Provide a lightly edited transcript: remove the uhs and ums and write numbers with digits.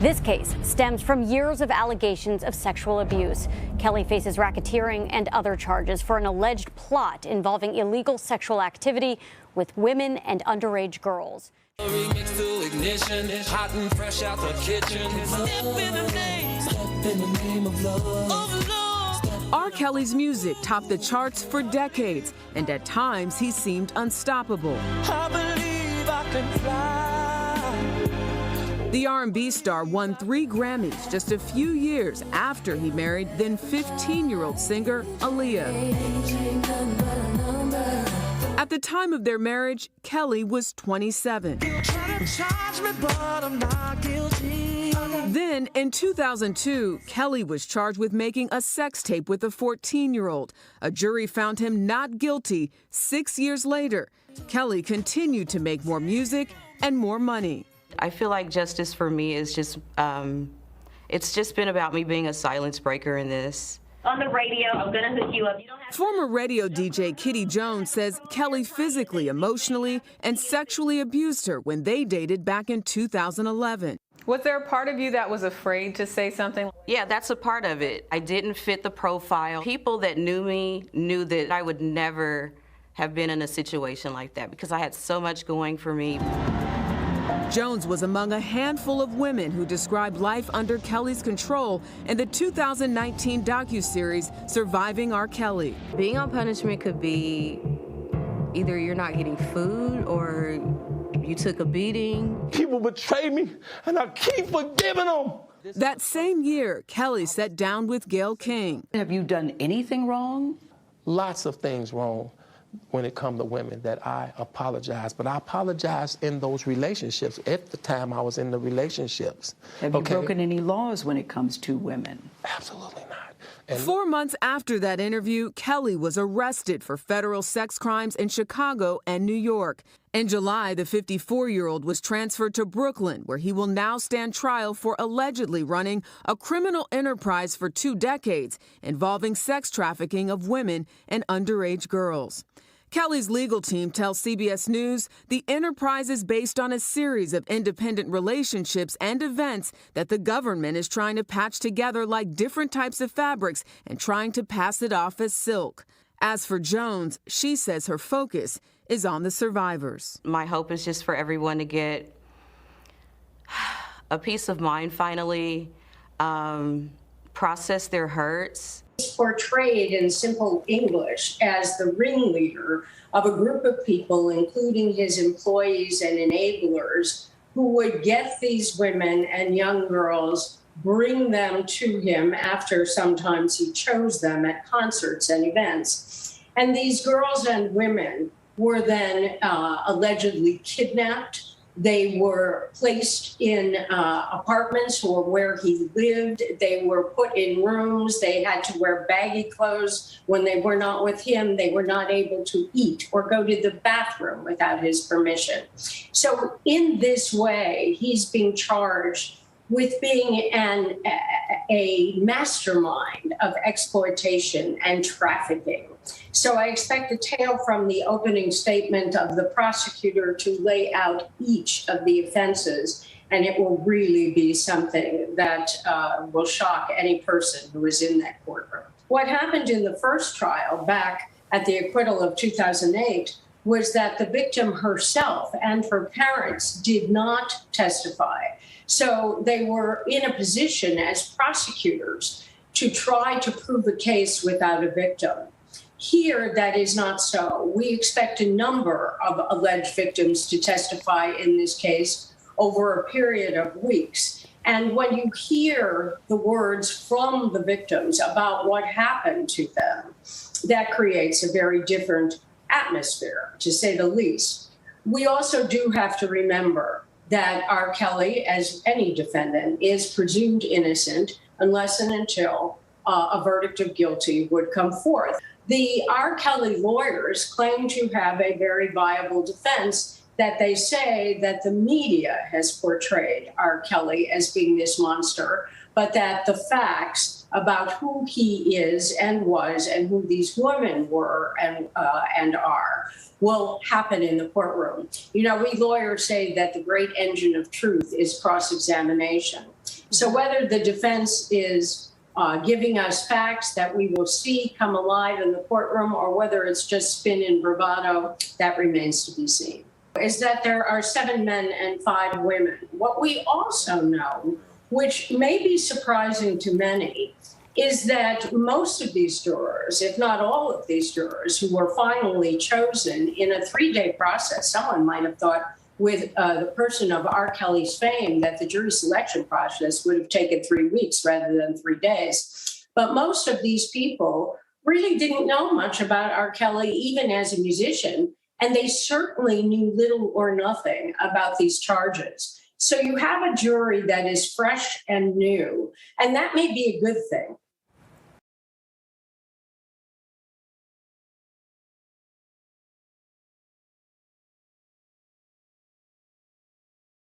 This case stems from years of allegations of sexual abuse. Kelly faces racketeering and other charges for an alleged plot involving illegal sexual activity with women and underage girls. Remix to ignition, hot and fresh out the kitchen. Step in the name of love. R. Kelly's music topped the charts for decades, and at times he seemed unstoppable. I believe I can fly. The R&B star won 3 Grammys just a few years after he married then 15-year-old singer Aaliyah. At the time of their marriage, Kelly was 27. Then, in 2002, Kelly was charged with making a sex tape with a 14-year-old. A jury found him not guilty 6 years later. Kelly continued to make more music and more money. I feel like justice for me is just, it's just been about me being a silence breaker in this. On the radio, I'm gonna hook you up. You don't have Former radio DJ Kitty Jones says Kelly physically, emotionally, and sexually abused her when they dated back in 2011. Was there a part of you that was afraid to say something? Yeah, that's a part of it. I didn't fit the profile. People that knew me knew that I would never have been in a situation like that because I had so much going for me. Jones was among a handful of women who described life under Kelly's control in the 2019 docuseries Surviving R. Kelly. Being on punishment could be either you're not getting food or you took a beating. People betray me, and I keep forgiving them. That same year, Kelly sat down with Gayle King. Have you done anything wrong? Lots of things wrong when it comes to women that I apologize, but I apologize in those relationships at the time I was in the relationships. Have you broken any laws when it comes to women? Absolutely not. And 4 months after that interview, Kelly was arrested for federal sex crimes in Chicago and New York. In July, the 54-year-old was transferred to Brooklyn, where he will now stand trial for allegedly running a criminal enterprise for 2 decades involving sex trafficking of women and underage girls. Kelly's legal team tells CBS News the enterprise is based on a series of independent relationships and events that the government is trying to patch together like different types of fabrics and trying to pass it off as silk. As for Jones, she says her focus is on the survivors. My hope is just for everyone to get a peace of mind finally, process their hurts. Portrayed in simple English as the ringleader of a group of people, including his employees and enablers, who would get these women and young girls, bring them to him after sometimes he chose them at concerts and events. And these girls and women were then allegedly kidnapped. They were placed in apartments or where he lived. They were put in rooms. They had to wear baggy clothes. When they were not with him, they were not able to eat or go to the bathroom without his permission. So in this way, he's being charged with being a mastermind of exploitation and trafficking. So I expect a tale from the opening statement of the prosecutor to lay out each of the offenses, and it will really be something that will shock any person who is in that courtroom. What happened in the first trial back at the acquittal of 2008 was that the victim herself and her parents did not testify. So they were in a position as prosecutors to try to prove a case without a victim. Here, that is not so. We expect a number of alleged victims to testify in this case over a period of weeks. And when you hear the words from the victims about what happened to them, that creates a very different atmosphere, to say the least. We also do have to remember that R. Kelly, as any defendant, is presumed innocent unless and until a verdict of guilty would come forth. The R. Kelly lawyers claim to have a very viable defense that they say that the media has portrayed R. Kelly as being this monster, but that the facts about who he is and was and who these women were and are will happen in the courtroom. You know, we lawyers say that the great engine of truth is cross-examination. So whether the defense is giving us facts that we will see come alive in the courtroom or whether it's just spin and bravado, that remains to be seen. Is that there are 7 men and 5 women. What we also know, which may be surprising to many, is that most of these jurors, if not all of these jurors, who were finally chosen in a 3-day process, someone might have thought with the person of R. Kelly's fame that the jury selection process would have taken 3 weeks rather than 3 days. But most of these people really didn't know much about R. Kelly, even as a musician, and they certainly knew little or nothing about these charges. So you have a jury that is fresh and new, and that may be a good thing.